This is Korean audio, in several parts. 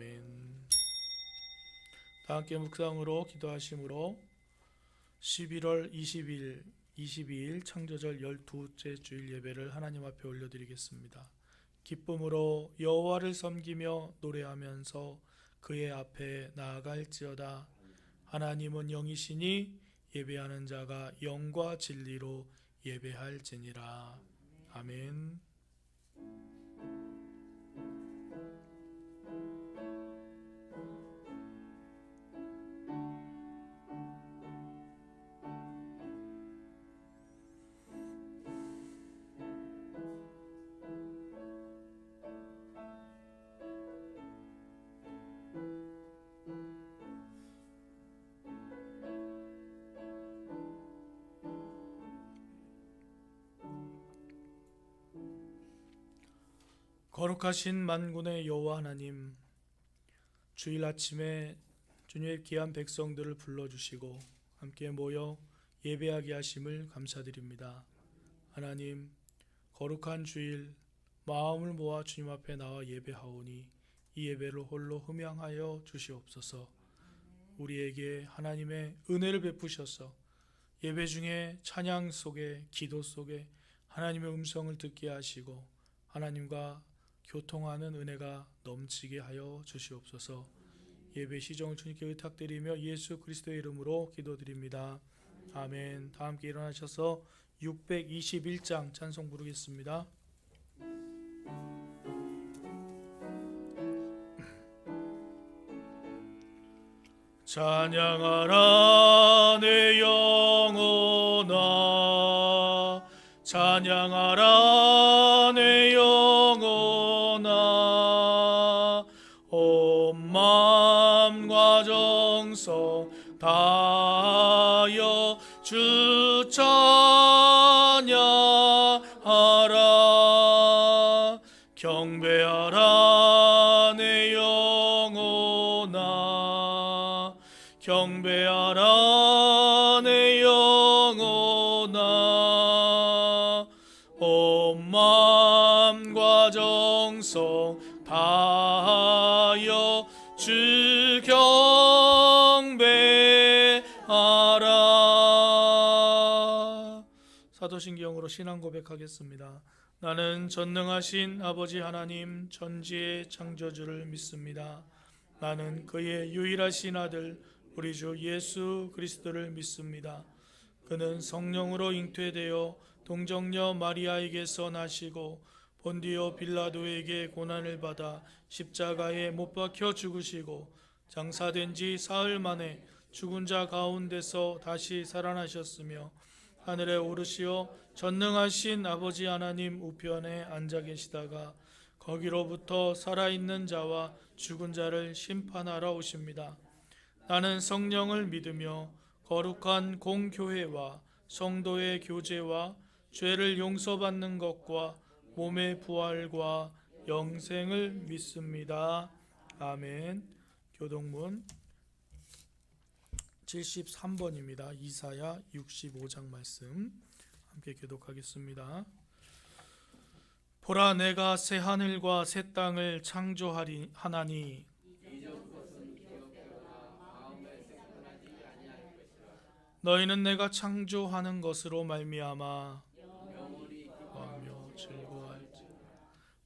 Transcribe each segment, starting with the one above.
아멘. 다 함께 묵상으로 기도하심으로 11월 22일 창조절 12째 주일 예배를 하나님 앞에 올려드리겠습니다. 기쁨으로 여호와를 섬기며 노래하면서 그의 앞에 나아갈지어다. 하나님은 영이시니 예배하는 자가 영과 진리로 예배할지니라. 아멘. 거룩하신 만군의 여호와 하나님, 주일 아침에 주님의 귀한 백성들을 불러주시고 함께 모여 예배하게 하심을 감사드립니다. 하나님, 거룩한 주일 마음을 모아 주님 앞에 나와 예배하오니 이 예배를 홀로 흠양하여 주시옵소서. 우리에게 하나님의 은혜를 베푸셔서 예배 중에 찬양 속에 기도 속에 하나님의 음성을 듣게 하시고 하나님과 교통하는 은혜가 넘치게 하여 주시옵소서. 예배 시정을 주님께 의탁드리며 예수 그리스도의 이름으로 기도드립니다. 아멘. 다 함께 일어나셔서 621장 찬송 부르겠습니다. 찬양하라 내 영혼아, 찬양하라 내 영혼아, 온 마음과 정성 다하여 주 찬양하라. 경배하라 내 영혼아, 경배하라 내 영혼아, 온 마음과 정성 다하여 주 경배하라. 사도신경으로 신앙 고백하겠습니다. 나는 전능하신 아버지 하나님 천지의 창조주를 믿습니다. 나는 그의 유일하신 아들 우리 주 예수 그리스도를 믿습니다. 그는 성령으로 잉태되어 동정녀 마리아에게서 나시고 본디오 빌라도에게 고난을 받아 십자가에 못 박혀 죽으시고 장사된 지 사흘 만에 죽은 자 가운데서 다시 살아나셨으며 하늘에 오르시어 전능하신 아버지 하나님 우편에 앉아 계시다가 거기로부터 살아있는 자와 죽은 자를 심판하러 오십니다. 나는 성령을 믿으며 거룩한 공교회와 성도의 교제와 죄를 용서받는 것과 몸의 부활과 영생을 믿습니다. 아멘. 교동문 73번입니다. 이사야 65장 말씀 함께 교독하겠습니다. 보라, 내가 새 하늘과 새 땅을 창조하나니 너희는 내가 창조하는 것으로 말미암아 기뻐하며 즐거워할지.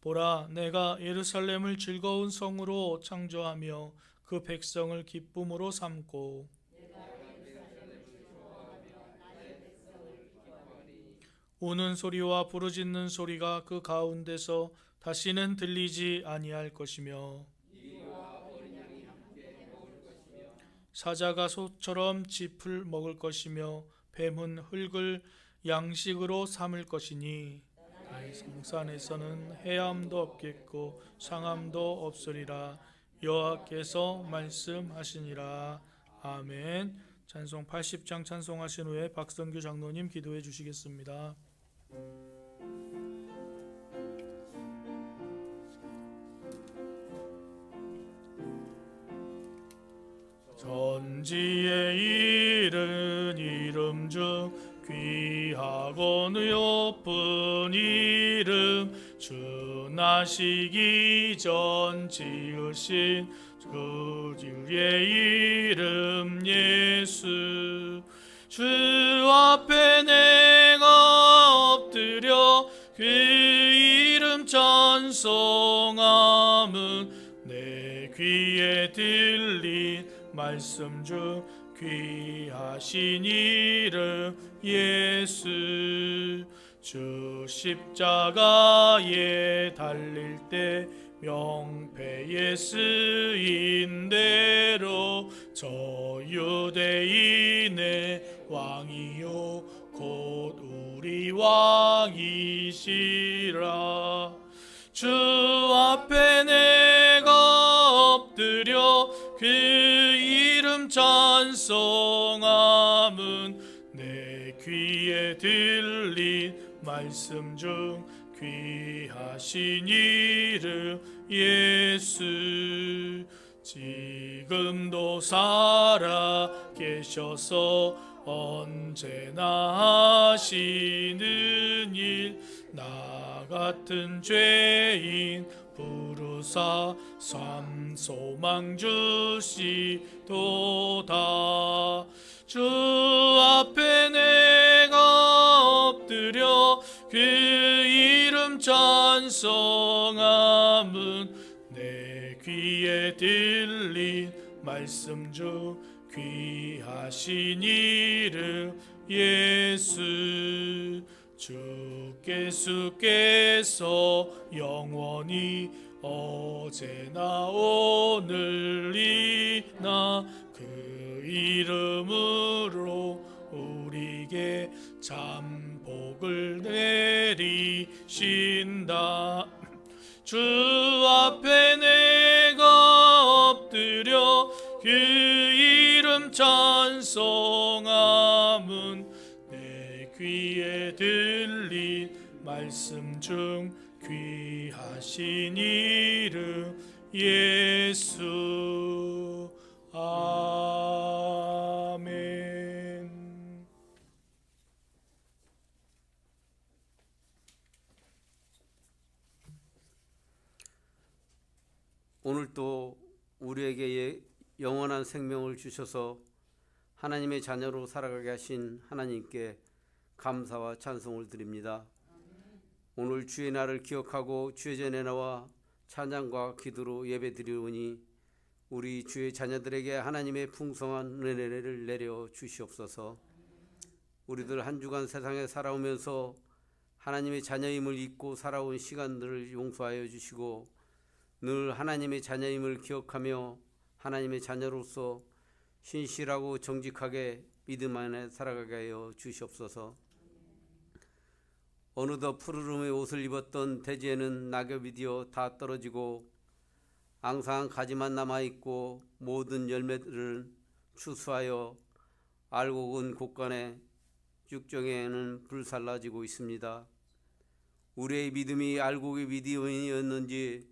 보라, 내가 예루살렘을 즐거운 성으로 창조하며 그 백성을 기쁨으로 삼고 우는 소리와 부르짖는 소리가 그 가운데서 다시는 들리지 아니할 것이며 사자가 소처럼 짚을 먹을 것이며 뱀은 흙을 양식으로 삼을 것이니 나의 성산에서는 해함도 없겠고 상함도 없으리라. 여호와께서 말씀하시니라. 아멘. 찬송 80장 찬송하신 후에 박성규 장로님 기도해 주시겠습니다. 전지에 이른 이름 중 귀하고 높은 이름 주 태어나시기 전 지으신 그 주의 이름 예수. 주 앞에 내가 엎드려 그 이름 찬송함은 내 귀에 들린 말씀 중 귀하신 이름 예수. 주 십자가에 달릴 때 명패에 쓰인 대로 저 유대인의 왕이요 곧 우리 왕이시라. 주 앞에 내가 엎드려 그 이름 찬송함은 내 귀에 들린 말씀 중 귀하신 이름 예수. 지금도 살아 계셔서 언제나 하시는 일, 나 같은 죄인 부르사 삶 소망 주시도다. 주 앞에 내가 엎드려 그 이름 찬송함은 내 귀에 들린 말씀 중 귀하신 이름 예수. 주께서 영원히 어제나 오늘이나 그 이름으로 우리에게 참 복을 내리신다. 주 앞에 내가 엎드려 그 이름 찬송함은 내 귀에 들린 말씀 중 귀하신 이름 예수. 아멘. 오늘도 우리에게 영원한 생명을 주셔서 하나님의 자녀로 살아가게 하신 하나님께 감사와 찬송을 드립니다. 오늘 주의 날을 기억하고 주의 전에 나와 찬양과 기도로 예배드리오니 우리 주의 자녀들에게 하나님의 풍성한 은혜를 내려 주시옵소서. 우리들 한 주간 세상에 살아오면서 하나님의 자녀임을 잊고 살아온 시간들을 용서하여 주시고 늘 하나님의 자녀임을 기억하며 하나님의 자녀로서 신실하고 정직하게 믿음 안에 살아가게 하여 주시옵소서. 어느덧 푸르름의 옷을 입었던 대지에는 낙엽이 되어 다 떨어지고 앙상한 가지만 남아있고 모든 열매들은 추수하여 알곡은 곳간에 육정에는 불살라지고 있습니다. 우리의 믿음이 알곡의 믿음이었는지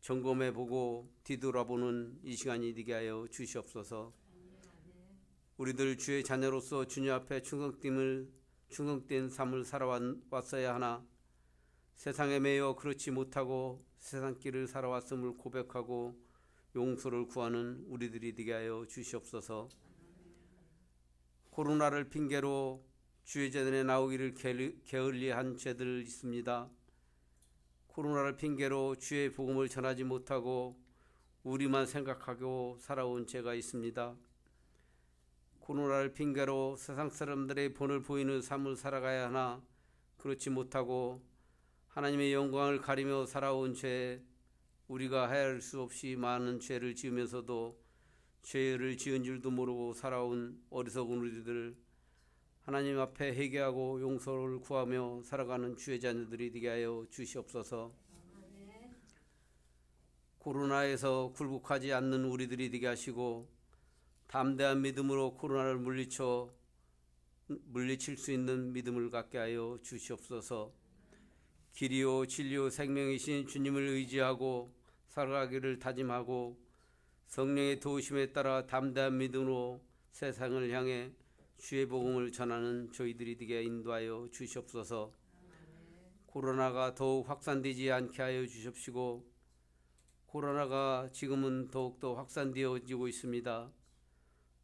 점검해보고 뒤돌아보는 이 시간이 되게 하여 주시옵소서. 우리들 주의 자녀로서 주님 앞에 충성된 삶을 살아왔어야 하나 세상에 매여 그렇지 못하고 세상 길을 살아왔음을 고백하고 용서를 구하는 우리들이 되게 하여 주시옵소서. 코로나를 핑계로 주의 재단에 나오기를 게을리한 죄들 있습니다. 코로나를 핑계로 주의 복음을 전하지 못하고 우리만 생각하고 살아온 죄가 있습니다. 코로나를 핑계로 세상 사람들의 본을 보이는 삶을 살아가야 하나 그렇지 못하고 하나님의 영광을 가리며 살아온 죄, 우리가 헤아릴 수 없이 많은 죄를 지으면서도 죄를 지은 줄도 모르고 살아온 어리석은 우리들 하나님 앞에 회개하고 용서를 구하며 살아가는 주의 자녀들이 되게 하여 주시옵소서. 코로나에서 굴복하지 않는 우리들이 되게 하시고 담대한 믿음으로 코로나를 물리칠 수 있는 믿음을 갖게 하여 주시옵소서. 길이요 진리요 생명이신 주님을 의지하고 살아가기를 다짐하고 성령의 도우심에 따라 담대한 믿음으로 세상을 향해 주의 복음을 전하는 저희들이 되게 인도하여 주시옵소서. 코로나가 더욱 확산되지 않게 하여 주십시고, 코로나가 지금은 더욱더 확산되어지고 있습니다.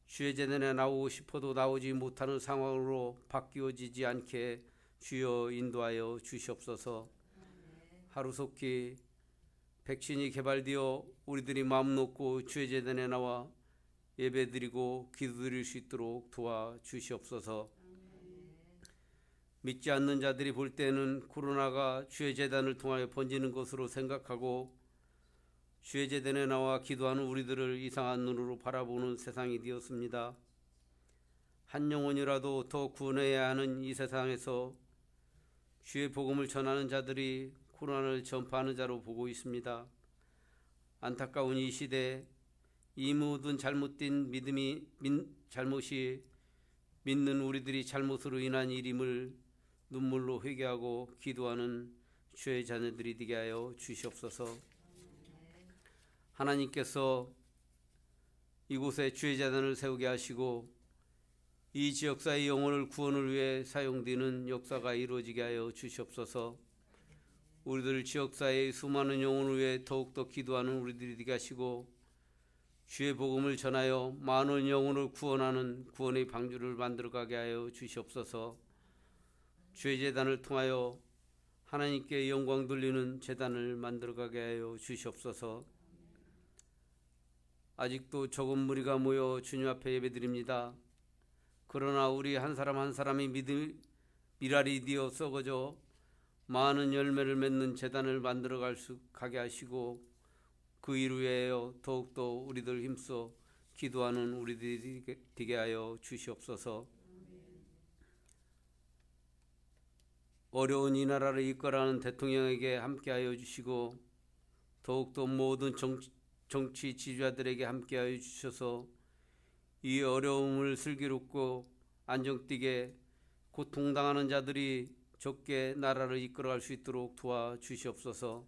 주의 재단에 나오고 싶어도 나오지 못하는 상황으로 바뀌어지지 않게 주여 인도하여 주시옵소서. 하루속히 백신이 개발되어 우리들이 마음 놓고 주의 재단에 나와 예배드리고 기도드릴 수 있도록 도와주시옵소서. 믿지 않는 자들이 볼 때는 코로나가 주의 재단을 통하여 번지는 것으로 생각하고 주의 재단에 나와 기도하는 우리들을 이상한 눈으로 바라보는 세상이 되었습니다. 한 영혼이라도 더 구원해야 하는 이 세상에서 주의 복음을 전하는 자들이 코로나를 전파하는 자로 보고 있습니다. 안타까운 이 시대에 이 모든 잘못된 잘못이 믿는 우리들이 잘못으로 인한 일임을 눈물로 회개하고 기도하는 주의 자녀들이 되게 하여 주시옵소서. 하나님께서 이곳에 주의 재단을 세우게 하시고 이 지역사의 영혼을 구원을 위해 사용되는 역사가 이루어지게 하여 주시옵소서. 우리들 지역사의 수많은 영혼을 위해 더욱더 기도하는 우리들이 되게 하시고 주의 복음을 전하여 많은 영혼을 구원하는 구원의 방주를 만들어가게 하여 주시옵소서. 주의 재단을 통하여 하나님께 영광 돌리는 재단을 만들어가게 하여 주시옵소서. 아직도 적은 무리가 모여 주님 앞에 예배드립니다. 그러나 우리 한 사람 한 사람이 미랄이 되어 썩어져 많은 열매를 맺는 재단을 만들어 가게 하시고 그 일 위하여 더욱더 우리들 힘써 기도하는 우리들이 되게 하여 주시옵소서. 어려운 이 나라를 이끌어가는 대통령에게 함께하여 주시고 더욱더 모든 정치 지도자들에게 함께하여 주셔서 이 어려움을 슬기롭고 안정되게 고통당하는 자들이 적게 나라를 이끌어갈 수 있도록 도와주시옵소서.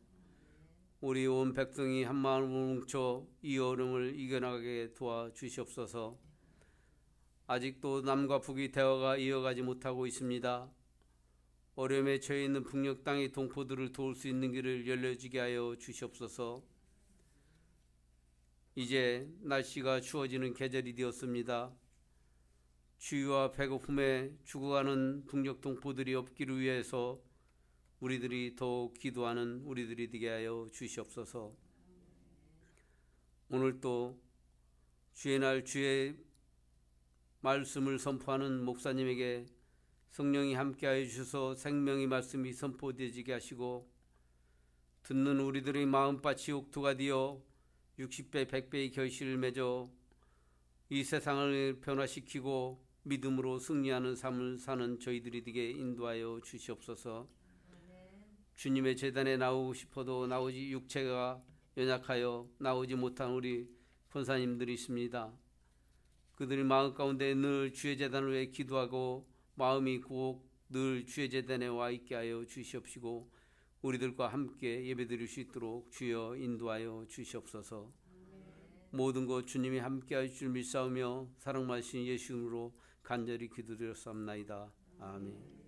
우리 온 백성이 한마음으로 뭉쳐 이 어려움을 이겨나가게 도와주시옵소서. 아직도 남과 북의 대화가 이어가지 못하고 있습니다. 어려움에 처해 있는 북녘 땅의 동포들을 도울 수 있는 길을 열려지게 하여 주시옵소서. 이제 날씨가 추워지는 계절이 되었습니다. 추위와 배고픔에 죽어가는 북녘 동포들이 없기를 위해서 우리들이 더욱 기도하는 우리들이 되게 하여 주시옵소서. 오늘도 주의 날 주의 말씀을 선포하는 목사님에게 성령이 함께하여 주셔서 생명의 말씀이 선포되어지게 하시고 듣는 우리들의 마음밭이 옥토가 되어 60배 100배의 결실을 맺어 이 세상을 변화시키고 믿음으로 승리하는 삶을 사는 저희들이 되게 인도하여 주시옵소서. 주님의 제단에 나오고 싶어도 나오지 육체가 연약하여 나오지 못한 우리 권사님들이 있습니다. 그들의 마음 가운데 늘 주의 제단을 위해 기도하고 마음이 꼭 늘 주의 제단에 와 있게 하여 주시옵시고 우리들과 함께 예배드릴 수 있도록 주여 인도하여 주시옵소서. 모든 것 주님이 함께하여 줄 믿사오며 사랑 많으신 예수 이름으로 간절히 기도드렸사옵나이다. 아멘.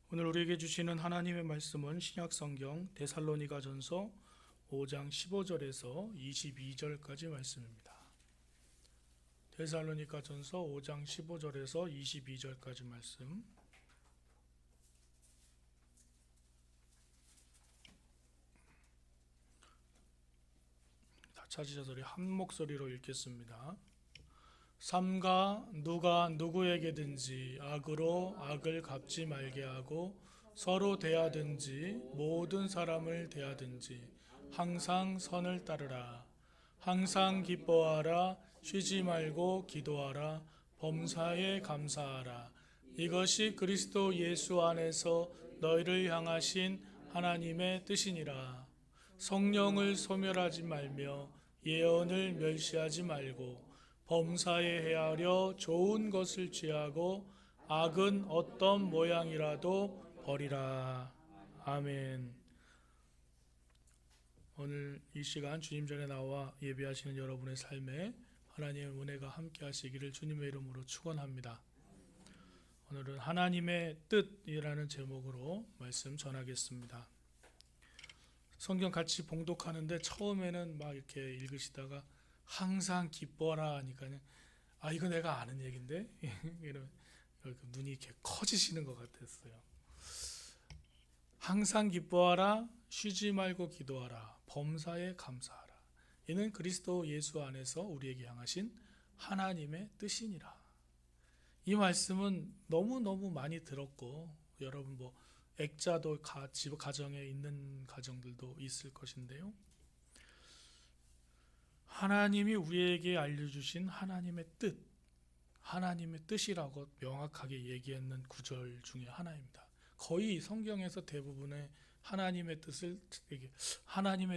오늘 우리에게 주시는 하나님의 말씀은 신약성경 데살로니가전서 5장 15절에서 22절까지 말씀입니다. 데살로니가전서 5장 15절에서 22절까지 말씀. 다 찾으셔서 우리 한 목소리로 읽겠습니다. 삼가 누가 누구에게든지 악으로 악을 갚지 말게 하고 서로 대하든지 모든 사람을 대하든지 항상 선을 따르라. 항상 기뻐하라. 쉬지 말고 기도하라. 범사에 감사하라. 이것이 그리스도 예수 안에서 너희를 향하신 하나님의 뜻이니라. 성령을 소멸하지 말며 예언을 멸시하지 말고 범사에 헤아려 좋은 것을 취하고 악은 어떤 모양이라도 버리라. 아멘. 오늘 이 시간 주님 전에 나와 예배하시는 여러분의 삶에 하나님의 은혜가 함께 하시기를 주님의 이름으로 축원합니다. 오늘은 하나님의 뜻이라는 제목으로 말씀 전하겠습니다. 성경 같이 봉독하는데 처음에는 막 이렇게 읽으시다가 항상 기뻐라 하니까 이거 내가 아는 얘긴데 이런 눈이 이렇게 커지시는 것 같았어요. 항상 기뻐하라, 쉬지 말고 기도하라, 범사에 감사하라. 이는 그리스도 예수 안에서 우리에게 향하신 하나님의 뜻이니라. 이 말씀은 너무너무 많이 들었고 여러분 액자도 집 가정에 있는 가정들도 있을 것인데요. 하나님이 우리에게 알려주신 하나님의 뜻, 하나님의 뜻이라고 명확하게 얘기했는 구절 중에 하나입니다. 거의 성경에서 대부분의 하나님의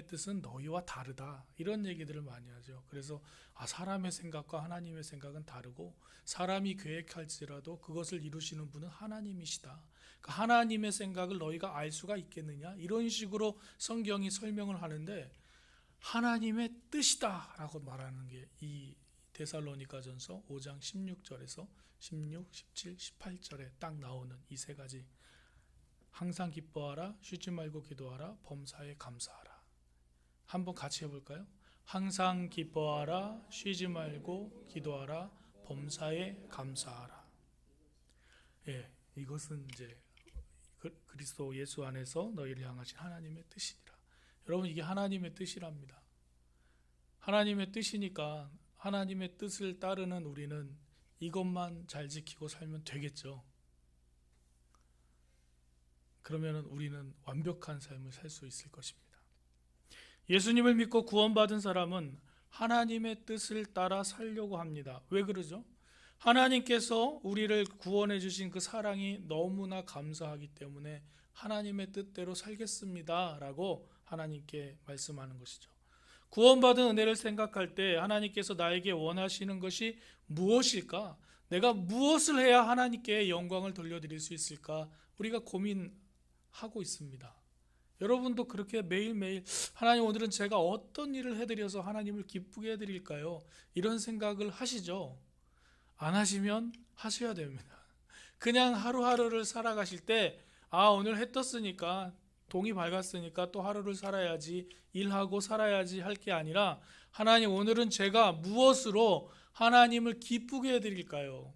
뜻은 너희와 다르다 이런 얘기들을 많이 하죠. 그래서 사람의 생각과 하나님의 생각은 다르고 사람이 계획할지라도 그것을 이루시는 분은 하나님이시다. 그러니까 하나님의 생각을 너희가 알 수가 있겠느냐 이런 식으로 성경이 설명을 하는데 하나님의 뜻이다 라고 말하는 게 이 데살로니가전서 5장 16절에서 16, 17, 18절에 딱 나오는 이 세 가지, 항상 기뻐하라, 쉬지 말고 기도하라, 범사에 감사하라. 한번 같이 해볼까요? 항상 기뻐하라, 쉬지 말고 기도하라, 범사에 감사하라. 이것은 이제 그리스도 예수 안에서 너희를 향하신 하나님의 뜻이니라. 여러분, 이게 하나님의 뜻이랍니다. 하나님의 뜻이니까 하나님의 뜻을 따르는 우리는 이것만 잘 지키고 살면 되겠죠. 그러면 우리는 완벽한 삶을 살 수 있을 것입니다. 예수님을 믿고 구원받은 사람은 하나님의 뜻을 따라 살려고 합니다. 왜 그러죠? 하나님께서 우리를 구원해 주신 그 사랑이 너무나 감사하기 때문에 하나님의 뜻대로 살겠습니다 라고 하나님께 말씀하는 것이죠. 구원받은 은혜를 생각할 때 하나님께서 나에게 원하시는 것이 무엇일까? 내가 무엇을 해야 하나님께 영광을 돌려드릴 수 있을까? 우리가 고민하고 있습니다. 여러분도 그렇게 매일매일 하나님, 오늘은 제가 어떤 일을 해드려서 하나님을 기쁘게 해드릴까요? 이런 생각을 하시죠? 안 하시면 하셔야 됩니다. 그냥 하루하루를 살아가실 때 오늘 해 떴으니까, 동이 밝았으니까 또 하루를 살아야지, 일하고 살아야지 할 게 아니라 하나님, 오늘은 제가 무엇으로 하나님을 기쁘게 해드릴까요?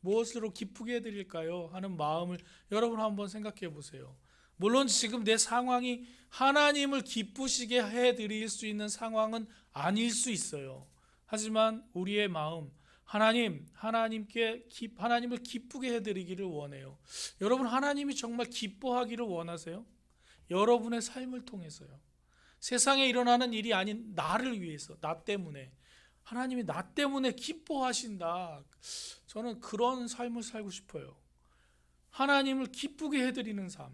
무엇으로 기쁘게 해드릴까요? 하는 마음을 여러분 한번 생각해 보세요. 물론 지금 내 상황이 하나님을 기쁘시게 해드릴 수 있는 상황은 아닐 수 있어요. 하지만 우리의 마음, 하나님을 기쁘게 해드리기를 원해요. 여러분, 하나님이 정말 기뻐하기를 원하세요? 여러분의 삶을 통해서요. 세상에 일어나는 일이 아닌 나를 위해서, 나 때문에 하나님이 나 때문에 기뻐하신다. 저는 그런 삶을 살고 싶어요. 하나님을 기쁘게 해드리는 삶.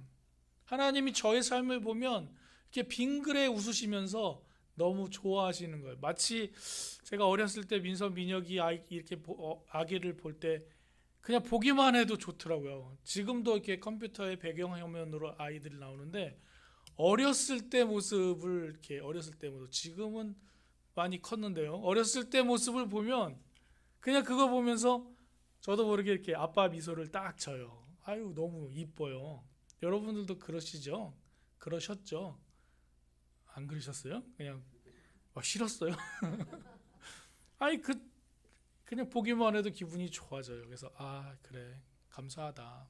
하나님이 저의 삶을 보면 이렇게 빙그레 웃으시면서 너무 좋아하시는 거예요. 마치 제가 어렸을 때 민서 민혁이 이렇게 아기를 볼 때 그냥 보기만 해도 좋더라고요. 지금도 이렇게 컴퓨터의 배경화면으로 아이들이 나오는데 어렸을 때 모습을 지금은 많이 컸는데요. 어렸을 때 모습을 보면 그냥 그거 보면서 저도 모르게 이렇게 아빠 미소를 딱 져요. 너무 이뻐요. 여러분들도 그러시죠? 그러셨죠? 안 그러셨어요? 그냥 싫었어요? 그냥 보기만 해도 기분이 좋아져요. 그래서 그래, 감사하다.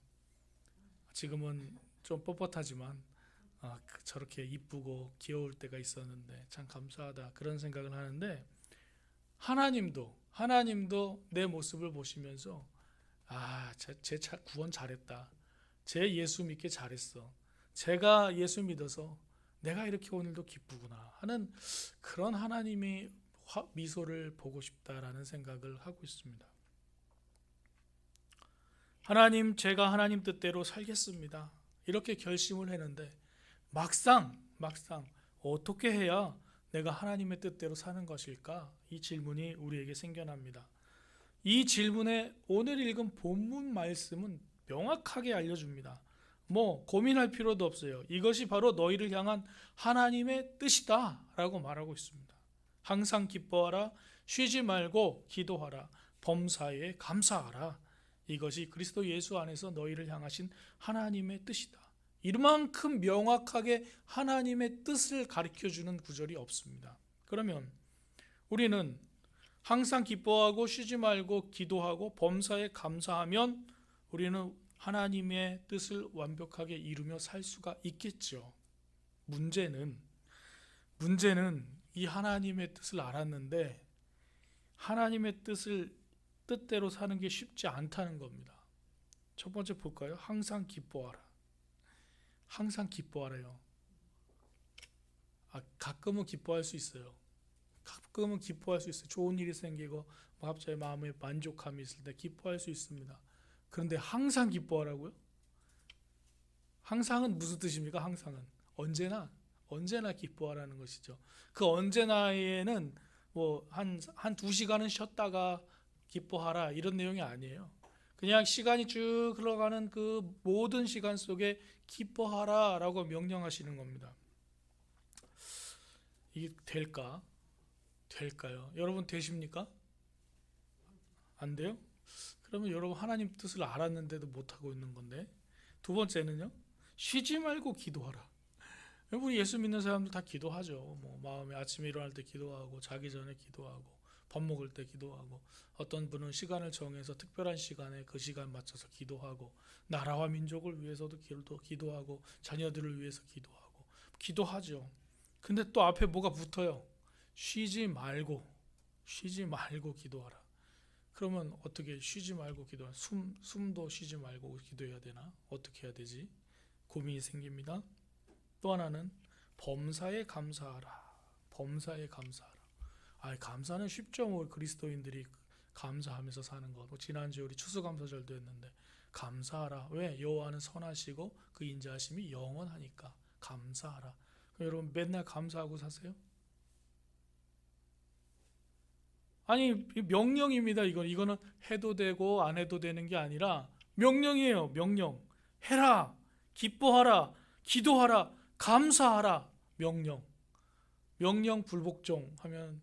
지금은 좀 뻣뻣하지만 저렇게 이쁘고 귀여울 때가 있었는데 참 감사하다, 그런 생각을 하는데, 하나님도 내 모습을 보시면서 제 구원 잘했다, 제 예수 믿게 잘했어, 제가 예수 믿어서 내가 이렇게 오늘도 기쁘구나 하는 그런 하나님의 미소를 보고 싶다라는 생각을 하고 있습니다. 하나님, 제가 하나님 뜻대로 살겠습니다, 이렇게 결심을 했는데 막상 어떻게 해야 내가 하나님의 뜻대로 사는 것일까? 이 질문이 우리에게 생겨납니다. 이 질문에 오늘 읽은 본문 말씀은 명확하게 알려줍니다. 고민할 필요도 없어요. 이것이 바로 너희를 향한 하나님의 뜻이다 라고 말하고 있습니다. 항상 기뻐하라, 쉬지 말고 기도하라, 범사에 감사하라. 이것이 그리스도 예수 안에서 너희를 향하신 하나님의 뜻이다. 이만큼 명확하게 하나님의 뜻을 가르쳐주는 구절이 없습니다. 그러면 우리는 항상 기뻐하고 쉬지 말고 기도하고 범사에 감사하면 우리는 하나님의 뜻을 완벽하게 이루며 살 수가 있겠죠. 문제는 이 하나님의 뜻을 알았는데 하나님의 뜻대로 사는 게 쉽지 않다는 겁니다. 첫 번째 볼까요? 항상 기뻐하라. 항상 기뻐하래요. 가끔은 기뻐할 수 있어요. 가끔은 기뻐할 수 있어요. 좋은 일이 생기고 갑자기 마음에 만족감이 있을 때 기뻐할 수 있습니다. 그런데 항상 기뻐하라고요? 항상은 무슨 뜻입니까? 항상은 언제나 기뻐하라는 것이죠. 그 언제나에는 한 2시간은 쉬었다가 기뻐하라 이런 내용이 아니에요. 그냥 시간이 쭉 흘러가는 그 모든 시간 속에 기뻐하라 라고 명령하시는 겁니다. 이게 될까요? 여러분 되십니까? 안 돼요? 그러면 여러분 하나님 뜻을 알았는데도 못하고 있는 건데. 두 번째는요, 쉬지 말고 기도하라. 여러분 예수 믿는 사람들 다 기도하죠. 마음에 아침에 일어날 때 기도하고, 자기 전에 기도하고, 밥 먹을 때 기도하고, 어떤 분은 시간을 정해서 특별한 시간에 그 시간 맞춰서 기도하고, 나라와 민족을 위해서도 기도하고, 자녀들을 위해서 기도하죠. 근데 또 앞에 뭐가 붙어요? 쉬지 말고 기도하라. 그러면 어떻게 쉬지 말고 기도하라? 숨도 쉬지 말고 기도해야 되나? 어떻게 해야 되지? 고민이 생깁니다. 또 하나는 범사에 감사하라. 감사는 쉽죠. 그리스도인들이 감사하면서 사는 거. 지난주에 우리 추수감사절도 했는데 감사하라. 왜? 여호와는 선하시고 그 인자하심이 영원하니까 감사하라. 여러분 맨날 감사하고 사세요? 아니 명령입니다. 이거는 해도 되고 안 해도 되는 게 아니라 명령이에요. 명령. 해라. 기뻐하라. 기도하라. 감사하라. 명령 불복종 하면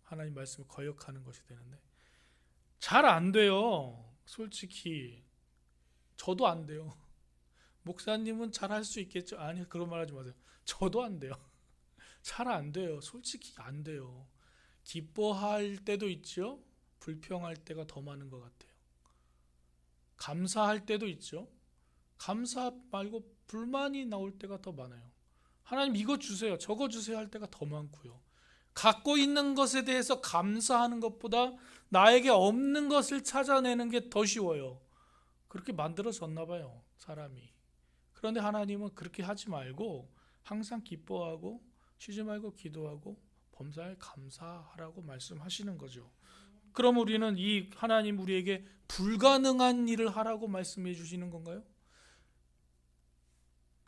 하나님 말씀을 거역하는 것이 되는데 잘 안 돼요. 솔직히 저도 안 돼요. 목사님은 잘 할 수 있겠죠? 아니 그런 말 하지 마세요. 저도 안 돼요. 잘 안 돼요. 솔직히 안 돼요. 기뻐할 때도 있죠. 불평할 때가 더 많은 것 같아요. 감사할 때도 있죠. 감사 말고 불만이 나올 때가 더 많아요. 하나님 이거 주세요, 저거 주세요 할 때가 더 많고요. 갖고 있는 것에 대해서 감사하는 것보다 나에게 없는 것을 찾아내는 게 더 쉬워요. 그렇게 만들어졌나 봐요, 사람이. 그런데 하나님은 그렇게 하지 말고 항상 기뻐하고 쉬지 말고 기도하고 범사에 감사하라고 말씀하시는 거죠. 그럼 우리는 이 하나님 우리에게 불가능한 일을 하라고 말씀해 주시는 건가요?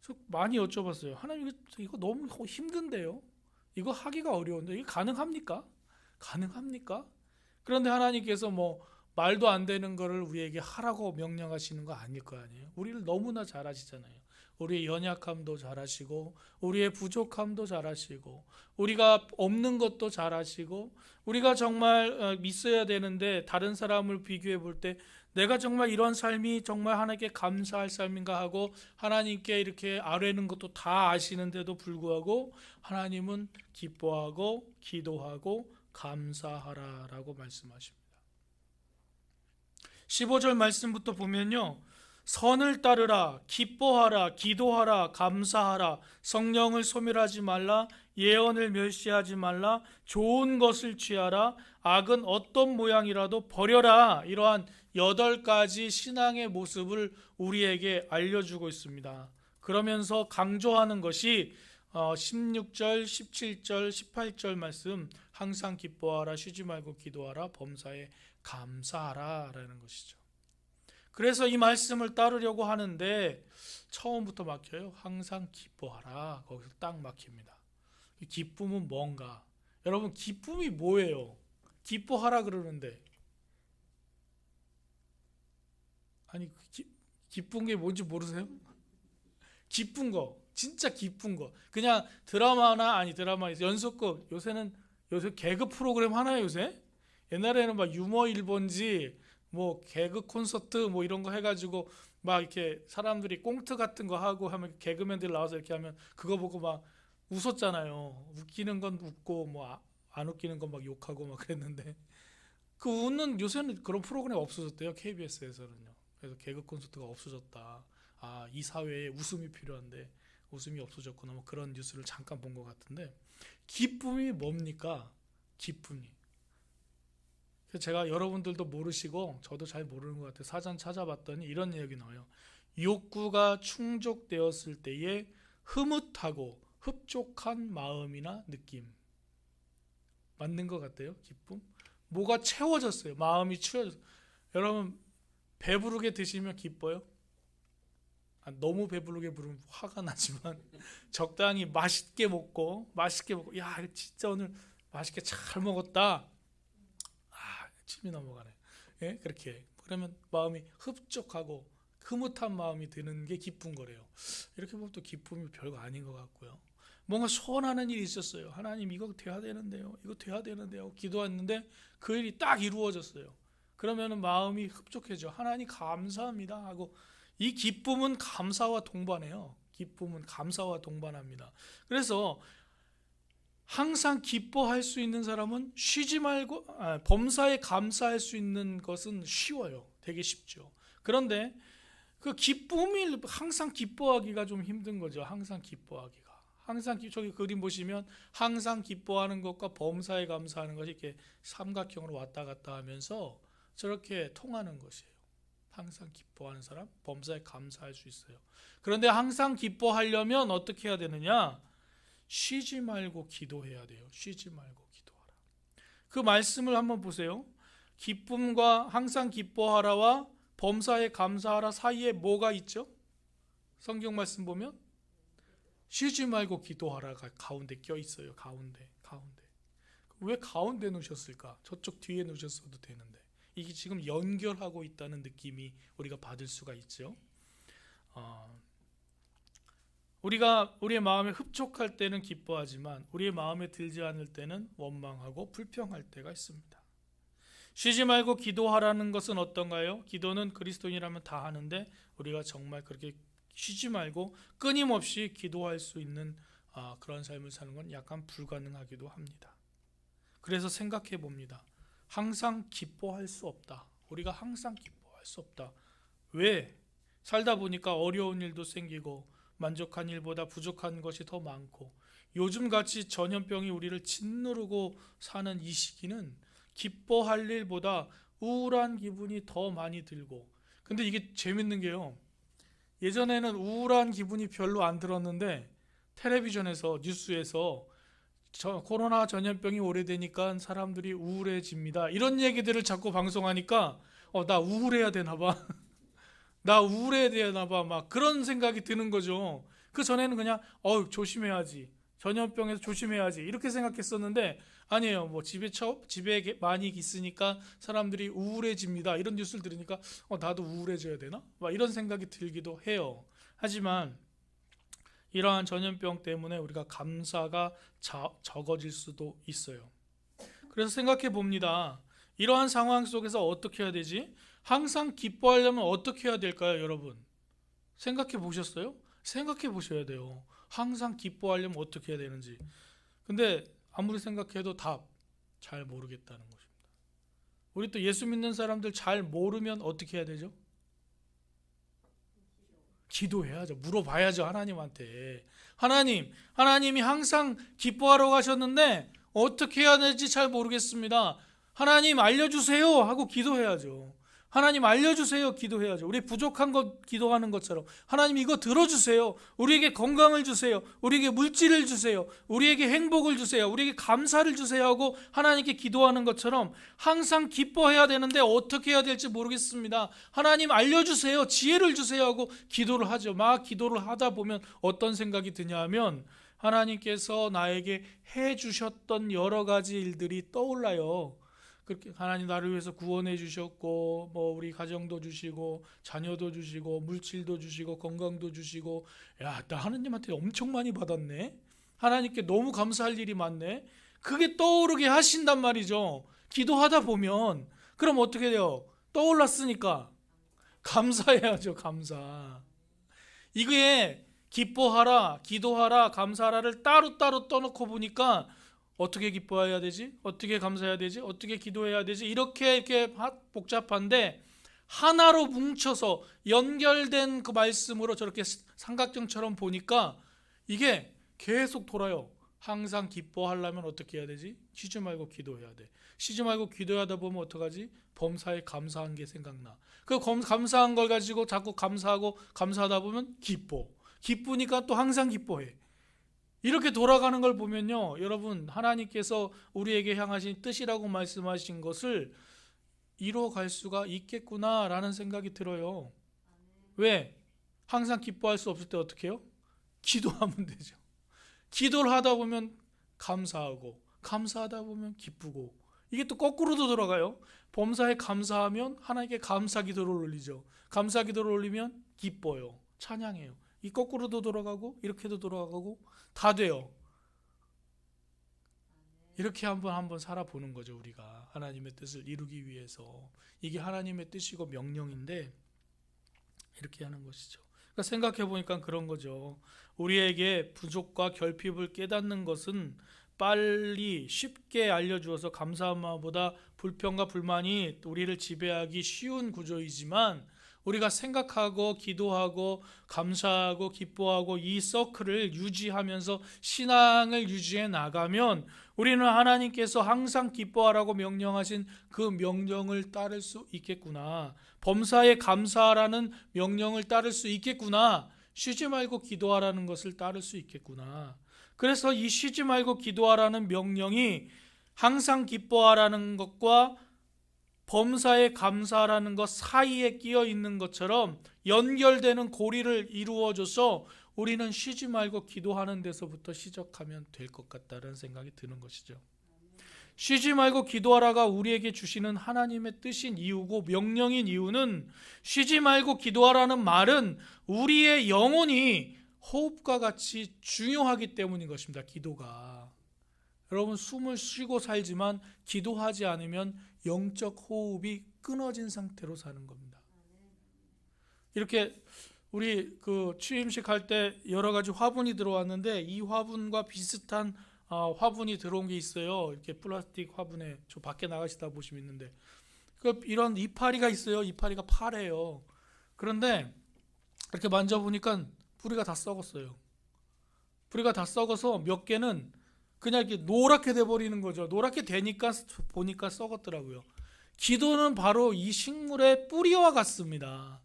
저 많이 여쭤봤어요. 하나님 이거 너무 힘든데요? 이거 하기가 어려운데 이게 가능합니까? 가능합니까? 그런데 하나님께서 말도 안 되는 거를 우리에게 하라고 명령하시는 거 아닐 거 아니에요. 우리를 너무나 잘 아시잖아요. 우리의 연약함도 잘 아시고 우리의 부족함도 잘 아시고 우리가 없는 것도 잘 아시고 우리가 정말 있어야 되는데 다른 사람을 비교해 볼 때 내가 정말 이런 삶이 정말 하나님께 감사할 삶인가 하고 하나님께 이렇게 아뢰는 것도 다 아시는데도 불구하고 하나님은 기뻐하고 기도하고 감사하라라고 말씀하십니다. 15절 말씀부터 보면요, 선을 따르라, 기뻐하라, 기도하라, 감사하라, 성령을 소멸하지 말라, 예언을 멸시하지 말라, 좋은 것을 취하라, 악은 어떤 모양이라도 버려라. 이러한 8가지 신앙의 모습을 우리에게 알려주고 있습니다. 그러면서 강조하는 것이 16절, 17절, 18절 말씀, 항상 기뻐하라, 쉬지 말고 기도하라, 범사에 감사하라 라는 것이죠. 그래서 이 말씀을 따르려고 하는데 처음부터 막혀요. 항상 기뻐하라. 거기서 딱 막힙니다. 기쁨은 뭔가? 여러분, 기쁨이 뭐예요? 기뻐하라 그러는데, 아니, 기쁜 게 뭔지 모르세요? 기쁜 거, 진짜 기쁜 거. 그냥 드라마나, 아니 드라마 연속극, 요새 개그 프로그램 하나요 요새? 옛날에는 막 유머 1번지 뭐 개그 콘서트 뭐 이런 거 해가지고 막 이렇게 사람들이 꽁트 같은 거 하고 하면 개그맨들 나와서 이렇게 하면 그거 보고 막 웃었잖아요. 웃기는 건 웃고 뭐 안 웃기는 건 막 욕하고 막 그랬는데, 그 웃는, 요새는 그런 프로그램 없어졌대요, KBS에서는요. 그래서 개그 콘서트가 없어졌다. 아, 이 사회에 웃음이 필요한데 웃음이 없어졌구나. 뭐 그런 뉴스를 잠깐 본 것 같은데, 기쁨이 뭡니까? 기쁨이. 그래서 제가 여러분들도 모르시고 저도 잘 모르는 것 같아요. 사전 찾아봤더니 이런 얘기 나와요. 욕구가 충족되었을 때의 흐뭇하고 흡족한 마음이나 느낌. 맞는 것 같아요. 기쁨. 뭐가 채워졌어요. 마음이 채워졌어요. 여러분, 배부르게 드시면 기뻐요? 너무 배부르게 부르면 화가 나지만 적당히 맛있게 먹고 야, 진짜 오늘 맛있게 잘 먹었다. 침이 넘어가네. 예? 그렇게 그러면 마음이 흡족하고 흐뭇한 마음이 드는 게 기쁜 거래요. 이렇게 보면 또 기쁨이 별거 아닌 것 같고요. 뭔가 소원하는 일이 있었어요. 하나님, 이거 돼야 되는데요. 이거 돼야 되는데요. 기도했는데 그 일이 딱 이루어졌어요. 그러면은 마음이 흡족해져. 하나님 감사합니다 하고, 이 기쁨은 감사와 동반해요. 기쁨은 감사와 동반합니다. 그래서 항상 기뻐할 수 있는 사람은 쉬지 말고 범사에 감사할 수 있는 것은 쉬워요. 되게 쉽죠. 그런데 그 기쁨이 항상 기뻐하기가 좀 힘든 거죠. 항상 기뻐하기가. 저기 그림 보시면 항상 기뻐하는 것과 범사에 감사하는 것이 이렇게 삼각형으로 왔다 갔다 하면서 저렇게 통하는 것이에요. 항상 기뻐하는 사람, 범사에 감사할 수 있어요. 그런데 항상 기뻐하려면 어떻게 해야 되느냐? 쉬지 말고 기도해야 돼요. 쉬지 말고 기도하라. 그 말씀을 한번 보세요. 기쁨과 항상 기뻐하라와 범사에 감사하라 사이에 뭐가 있죠? 성경 말씀 보면 쉬지 말고 기도하라가 가운데 껴 있어요. 가운데. 왜 가운데 놓으셨을까? 저쪽 뒤에 놓으셨어도 되는데. 이게 지금 연결하고 있다는 느낌이 우리가 받을 수가 있죠. 우리가 우리의 마음에 흡족할 때는 기뻐하지만 우리의 마음에 들지 않을 때는 원망하고 불평할 때가 있습니다. 쉬지 말고 기도하라는 것은 어떤가요? 기도는 그리스도인이라면 다 하는데 우리가 정말 그렇게 쉬지 말고 끊임없이 기도할 수 있는 그런 삶을 사는 건 약간 불가능하기도 합니다. 그래서 생각해 봅니다. 항상 기뻐할 수 없다. 우리가 항상 기뻐할 수 없다. 왜? 살다 보니까 어려운 일도 생기고 만족한 일보다 부족한 것이 더 많고, 요즘같이 전염병이 우리를 짓누르고 사는 이 시기는 기뻐할 일보다 우울한 기분이 더 많이 들고, 근데 이게 재밌는 게요, 예전에는 우울한 기분이 별로 안 들었는데 텔레비전에서 뉴스에서 코로나 전염병이 오래되니까 사람들이 우울해집니다, 이런 얘기들을 자꾸 방송하니까 나 우울해야 되나 봐. 나 우울해야 되나 봐. 막 그런 생각이 드는 거죠. 그 전에는 그냥 조심해야지, 전염병에서 조심해야지 이렇게 생각했었는데, 아니에요. 뭐 집에 많이 있으니까 사람들이 우울해집니다, 이런 뉴스를 들으니까 나도 우울해져야 되나? 막 이런 생각이 들기도 해요. 하지만 이러한 전염병 때문에 우리가 감사가 적어질 수도 있어요. 그래서 생각해 봅니다. 이러한 상황 속에서 어떻게 해야 되지? 항상 기뻐하려면 어떻게 해야 될까요, 여러분? 생각해 보셨어요? 생각해 보셔야 돼요. 항상 기뻐하려면 어떻게 해야 되는지. 근데 아무리 생각해도 답 잘 모르겠다는 것입니다. 우리 또 예수 믿는 사람들 잘 모르면 어떻게 해야 되죠? 기도해야죠. 물어봐야죠, 하나님한테. 하나님이 항상 기뻐하라고 하셨는데 어떻게 해야 될지 잘 모르겠습니다, 하나님 알려주세요 하고 기도해야죠. 하나님 알려주세요. 기도해야죠. 우리 부족한 것 기도하는 것처럼 하나님 이거 들어주세요. 우리에게 건강을 주세요. 우리에게 물질을 주세요. 우리에게 행복을 주세요. 우리에게 감사를 주세요 하고 하나님께 기도하는 것처럼 항상 기뻐해야 되는데 어떻게 해야 될지 모르겠습니다. 하나님 알려주세요. 지혜를 주세요 하고 기도를 하죠. 막 기도를 하다 보면 어떤 생각이 드냐 하면 하나님께서 나에게 해주셨던 여러 가지 일들이 떠올라요. 그렇게 하나님 나를 위해서 구원해 주셨고 뭐 우리 가정도 주시고 자녀도 주시고 물질도 주시고 건강도 주시고 야, 나 하나님한테 엄청 많이 받았네. 하나님께 너무 감사할 일이 많네. 그게 떠오르게 하신단 말이죠. 기도하다 보면 그럼 어떻게 돼요? 떠올랐으니까 감사해야죠. 감사. 이게 기뻐하라, 기도하라, 감사하라를 따로따로 떠놓고 보니까 어떻게 기뻐해야 되지? 어떻게 감사해야 되지? 어떻게 기도해야 되지? 이렇게 복잡한데 하나로 뭉쳐서 연결된 그 말씀으로 저렇게 삼각형처럼 보니까 이게 계속 돌아요. 항상 기뻐하려면 어떻게 해야 되지? 쉬지 말고 기도해야 돼. 쉬지 말고 기도하다 보면 어떡하지? 범사에 감사한 게 생각나. 그 감사한 걸 가지고 자꾸 감사하고 감사하다 보면 기쁘니까 또 항상 기뻐해. 이렇게 돌아가는 걸 보면요, 여러분 하나님께서 우리에게 향하신 뜻이라고 말씀하신 것을 이뤄갈 수가 있겠구나라는 생각이 들어요. 왜? 항상 기뻐할 수 없을 때 어떻게 해요? 기도하면 되죠. 기도를 하다 보면 감사하고 감사하다 보면 기쁘고 이게 또 거꾸로도 돌아가요. 범사에 감사하면 하나님께 감사 기도를 올리죠. 감사 기도를 올리면 기뻐요. 찬양해요. 이 거꾸로도 돌아가고 이렇게도 돌아가고 다 돼요. 이렇게 한번 살아보는 거죠. 우리가 하나님의 뜻을 이루기 위해서. 이게 하나님의 뜻이고 명령인데 이렇게 하는 것이죠. 그러니까 생각해 보니까 그런 거죠. 우리에게 부족과 결핍을 깨닫는 것은 빨리 쉽게 알려주어서 감사한 마음보다 불평과 불만이 우리를 지배하기 쉬운 구조이지만 우리가 생각하고 기도하고 감사하고 기뻐하고 이 서클을 유지하면서 신앙을 유지해 나가면 우리는 하나님께서 항상 기뻐하라고 명령하신 그 명령을 따를 수 있겠구나. 범사에 감사하라는 명령을 따를 수 있겠구나. 쉬지 말고 기도하라는 것을 따를 수 있겠구나. 그래서 이 쉬지 말고 기도하라는 명령이 항상 기뻐하라는 것과 범사에 감사하라는 것 사이에 끼어 있는 것처럼 연결되는 고리를 이루어줘서 우리는 쉬지 말고 기도하는 데서부터 시작하면 될 것 같다는 생각이 드는 것이죠. 쉬지 말고 기도하라가 우리에게 주시는 하나님의 뜻인 이유고 명령인 이유는 쉬지 말고 기도하라는 말은 우리의 영혼이 호흡과 같이 중요하기 때문인 것입니다. 기도가. 여러분 숨을 쉬고 살지만 기도하지 않으면 영적 호흡이 끊어진 상태로 사는 겁니다. 이렇게 우리 그 취임식 할 때 여러 가지 화분이 들어왔는데 이 화분과 비슷한 화분이 들어온 게 있어요. 이렇게 플라스틱 화분에 저 밖에 나가시다 보시면 있는데 이런 이파리가 있어요. 이파리가 파래요. 그런데 이렇게 만져보니까 뿌리가 다 썩었어요. 뿌리가 다 썩어서 몇 개는 그냥 이렇게 노랗게 돼버리는 거죠. 노랗게 되니까 보니까 썩었더라고요. 기도는 바로 이 식물의 뿌리와 같습니다.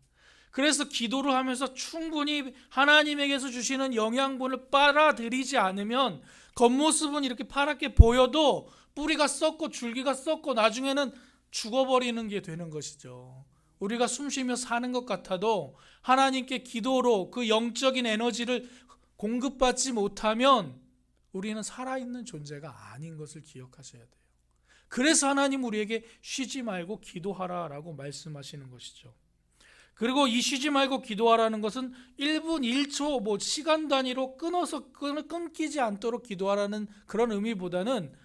그래서 기도를 하면서 충분히 하나님에게서 주시는 영양분을 빨아들이지 않으면 겉모습은 이렇게 파랗게 보여도 뿌리가 썩고 줄기가 썩고 나중에는 죽어버리는 게 되는 것이죠. 우리가 숨쉬며 사는 것 같아도 하나님께 기도로 그 영적인 에너지를 공급받지 못하면 우리는 살아있는 존재가 아닌 것을 기억하셔야 돼요. 그래서 하나님 우리에게 쉬지 말고 기도하라라고 말씀하시는 것이죠. 그리고 이 쉬지 말고 기도하라는 것은 1분 1초 시간 단위로 끊기지 않도록 기도하라는 그런 의미보다는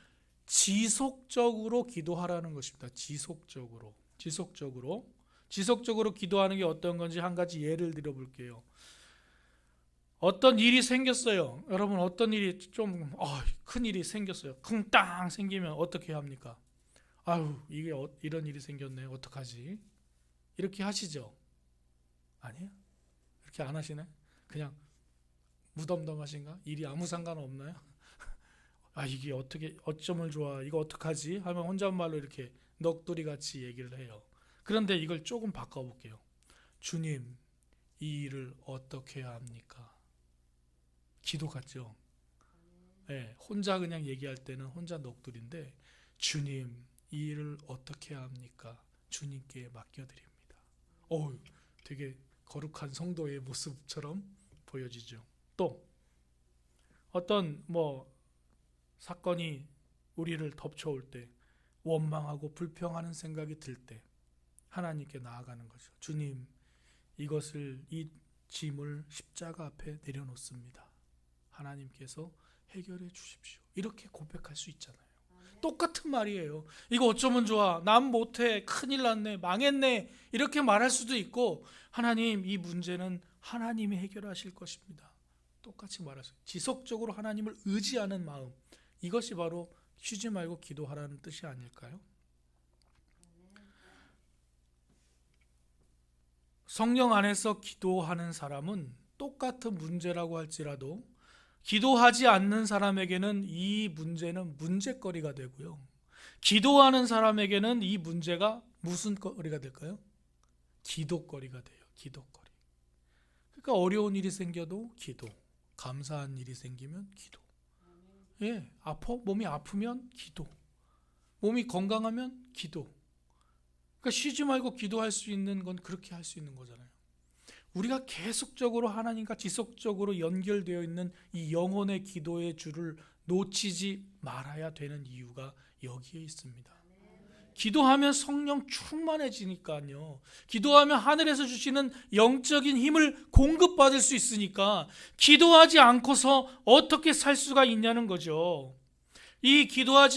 지속적으로 기도하라는 것입니다. 지속적으로 기도하는 게 어떤 건지 한 가지 예를 들어 볼게요. 어떤 일이 생겼어요. 여러분 어떤 일이 좀 큰 일이 생겼어요. 쿵땅 생기면 어떻게 합니까? 아유 이게 이런 일이 생겼네. 어떡하지? 이렇게 하시죠? 아니에요? 이렇게 안 하시네? 그냥 무덤덤하신가? 일이 아무 상관없나요? 이게 어쩌면 좋아? 이거 어떡하지? 하면 혼잣말로 이렇게 넋두리 같이 얘기를 해요. 그런데 이걸 조금 바꿔볼게요. 주님, 이 일을 어떻게 해야 합니까? 기도 같죠? 네, 혼자 그냥 얘기할 때는 혼자 넋두리인데 주님, 이 일을 어떻게 해야 합니까? 주님께 맡겨드립니다. 되게 거룩한 성도의 모습처럼 보여지죠. 또 어떤 사건이 우리를 덮쳐올 때, 원망하고 불평하는 생각이 들 때 하나님께 나아가는 거죠. 주님, 이 짐을 십자가 앞에 내려놓습니다. 하나님께서 해결해 주십시오. 이렇게 고백할 수 있잖아요. 똑같은 말이에요. 이거 어쩌면 좋아, 난 못해, 큰일 났네, 망했네, 이렇게 말할 수도 있고, 하나님, 이 문제는 하나님이 해결하실 것입니다. 똑같이 말하세요. 지속적으로 하나님을 의지하는 마음, 이것이 바로 쉬지 말고 기도하라는 뜻이 아닐까요? 성령 안에서 기도하는 사람은 똑같은 문제라고 할지라도 기도하지 않는 사람에게는 이 문제는 문제거리가 되고요, 기도하는 사람에게는 이 문제가 무슨 거리가 될까요? 기도거리가 돼요. 기도거리. 그러니까 어려운 일이 생겨도 기도, 감사한 일이 생기면 기도. 몸이 아프면 기도, 몸이 건강하면 기도. 그러니까 쉬지 말고 기도할 수 있는 건 그렇게 할 수 있는 거잖아요. 우리가 계속적으로 하나님과 지속적으로 연결되어 있는 이 영혼의 기도의 줄을 놓치지 말아야 되는 이유가 여기에 있습니다. 기도하면 성령 충만해지니까요. 기도하면 하늘에서 주시는 영적인 힘을 공급받을 수 있으니까 기도하지 않고서 어떻게 살 수가 있냐는 거죠. 이 기도를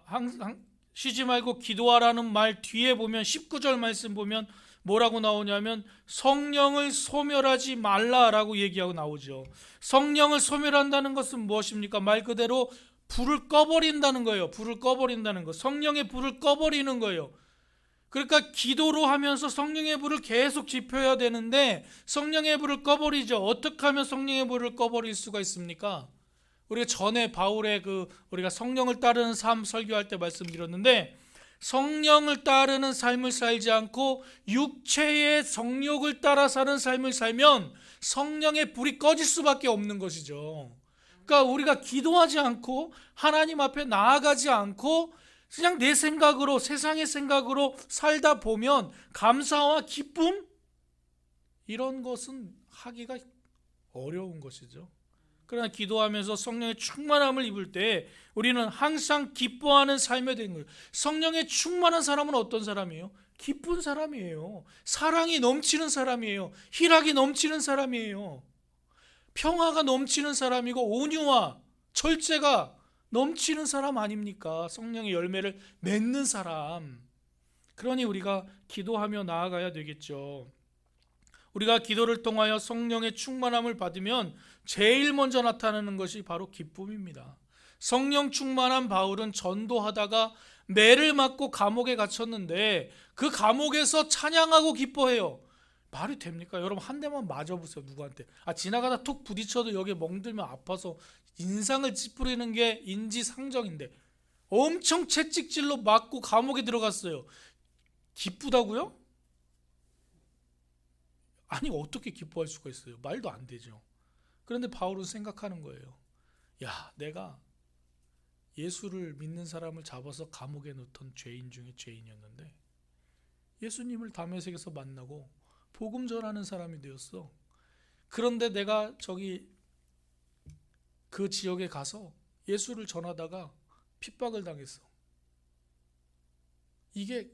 항상 쉬지 말고 기도하라는 말 뒤에 보면 19절 말씀 보면 뭐라고 나오냐면 성령을 소멸하지 말라라고 얘기하고 나오죠. 성령을 소멸한다는 것은 무엇입니까? 말 그대로 불을 꺼버린다는 거예요. 불을 꺼버린다는 거. 성령의 불을 꺼버리는 거예요. 그러니까 기도로 하면서 성령의 불을 계속 지펴야 되는데 성령의 불을 꺼버리죠. 어떻게 하면 성령의 불을 꺼버릴 수가 있습니까? 우리가 전에 바울의 우리가 성령을 따르는 삶 설교할 때 말씀드렸는데, 성령을 따르는 삶을 살지 않고 육체의 정욕을 따라 사는 삶을 살면 성령의 불이 꺼질 수밖에 없는 것이죠. 그러니까 우리가 기도하지 않고 하나님 앞에 나아가지 않고 그냥 내 생각으로, 세상의 생각으로 살다 보면 감사와 기쁨, 이런 것은 하기가 어려운 것이죠. 그러나 기도하면서 성령의 충만함을 입을 때 우리는 항상 기뻐하는 삶이 되는 거예요. 성령의 충만한 사람은 어떤 사람이에요? 기쁜 사람이에요. 사랑이 넘치는 사람이에요. 희락이 넘치는 사람이에요. 평화가 넘치는 사람이고 온유와 절제가 넘치는 사람 아닙니까? 성령의 열매를 맺는 사람. 그러니 우리가 기도하며 나아가야 되겠죠. 우리가 기도를 통하여 성령의 충만함을 받으면 제일 먼저 나타나는 것이 바로 기쁨입니다. 성령 충만한 바울은 전도하다가 매를 맞고 감옥에 갇혔는데 그 감옥에서 찬양하고 기뻐해요. 말이 됩니까? 여러분, 한 대만 맞아보세요. 누구한테. 지나가다 툭 부딪혀도 여기에 멍들면 아파서 인상을 찌푸리는 게 인지상정인데 엄청 채찍질로 맞고 감옥에 들어갔어요. 기쁘다고요? 아니, 어떻게 기뻐할 수가 있어요? 말도 안 되죠. 그런데 바울은 생각하는 거예요. 야, 내가 예수를 믿는 사람을 잡아서 감옥에 넣던 죄인 중에 죄인이었는데 예수님을 다메섹에서 만나고 복음 전하는 사람이 되었어. 그런데 내가 그 지역에 가서 예수를 전하다가 핍박을 당했어. 이게